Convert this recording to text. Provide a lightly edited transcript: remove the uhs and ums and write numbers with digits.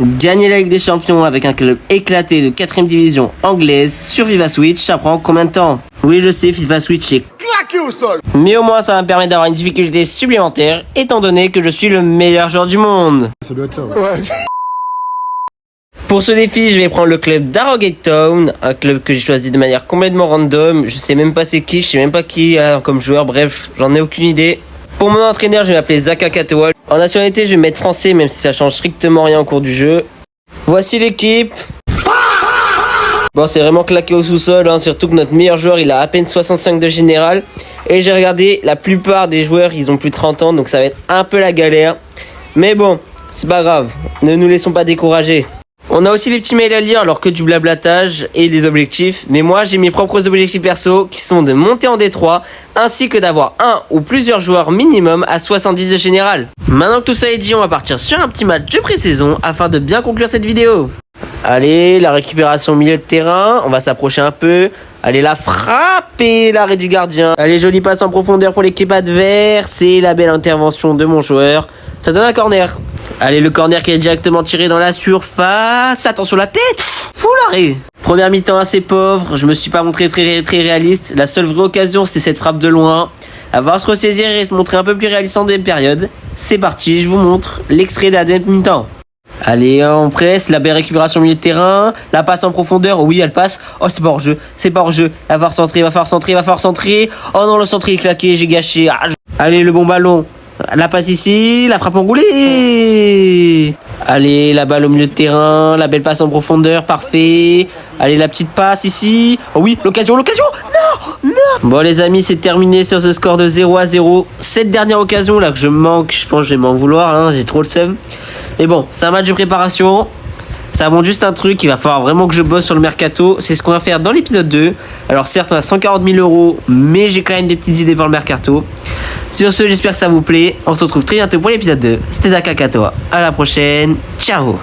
Gagner la Ligue des Champions avec un club éclaté de 4ème division anglaise sur FIFA Switch, ça prend combien de temps? Oui, je sais, FIFA Switch est claqué au sol. Mais au moins, ça va me permettre d'avoir une difficulté supplémentaire, étant donné que je suis le meilleur joueur du monde. Ça doit être ça, ouais. Pour ce défi, je vais prendre le club d'Arrogate Town, un club que j'ai choisi de manière complètement random. Je sais même pas c'est qui, je sais même pas qui comme joueur, bref, j'en ai aucune idée. Pour mon entraîneur, je vais m'appeler Zaka Katoa. En nationalité, je vais mettre français, même si ça change strictement rien au cours du jeu. Voici l'équipe. Bon, c'est vraiment claqué au sous-sol, hein, surtout que notre meilleur joueur, il a à peine 65 de général. Et j'ai regardé, la plupart des joueurs, ils ont plus de 30 ans, donc ça va être un peu la galère. Mais bon, c'est pas grave, ne nous laissons pas décourager. On a aussi des petits mails à lire, alors que du blablatage et des objectifs. Mais moi, j'ai mes propres objectifs perso qui sont de monter en D3, ainsi que d'avoir un ou plusieurs joueurs minimum à 70 de général. Maintenant que tout ça est dit, on va partir sur un petit match de pré-saison afin de bien conclure cette vidéo. Allez, la récupération au milieu de terrain, on va s'approcher un peu. Allez, la frappe et l'arrêt du gardien. Allez, jolie passe en profondeur pour l'équipe adverse et la belle intervention de mon joueur. Ça donne un corner. Allez, le corner qui est directement tiré dans la surface. Attention la tête. Fou l'arrêt. Première mi-temps assez pauvre. Je me suis pas montré très réaliste. La seule vraie occasion, c'était cette frappe de loin. À voir se ressaisir et se montrer un peu plus réaliste en deuxième période. C'est parti, je vous montre l'extrait de la deuxième mi-temps. Allez, on presse, la belle récupération au milieu de terrain, la passe en profondeur, oui elle passe, oh c'est pas hors jeu, c'est pas hors jeu, va falloir centrer, oh non le centre est claqué, j'ai gâché, allez le bon ballon, la passe ici, la frappe enroulée, allez la balle au milieu de terrain, la belle passe en profondeur, parfait, allez la petite passe ici, oh oui l'occasion, non. Bon les amis, c'est terminé sur ce score de 0-0, cette dernière occasion là que je manque, je pense que je vais m'en vouloir, hein, j'ai trop le seum. Mais bon, c'est un match de préparation. Ça montre juste un truc, il va falloir vraiment que je bosse sur le mercato. C'est ce qu'on va faire dans l'épisode 2. Alors certes, on a 140 000 €, mais j'ai quand même des petites idées pour le mercato. Sur ce, j'espère que ça vous plaît. On se retrouve très bientôt pour l'épisode 2. C'était Zaka Katoa. À la prochaine. Ciao.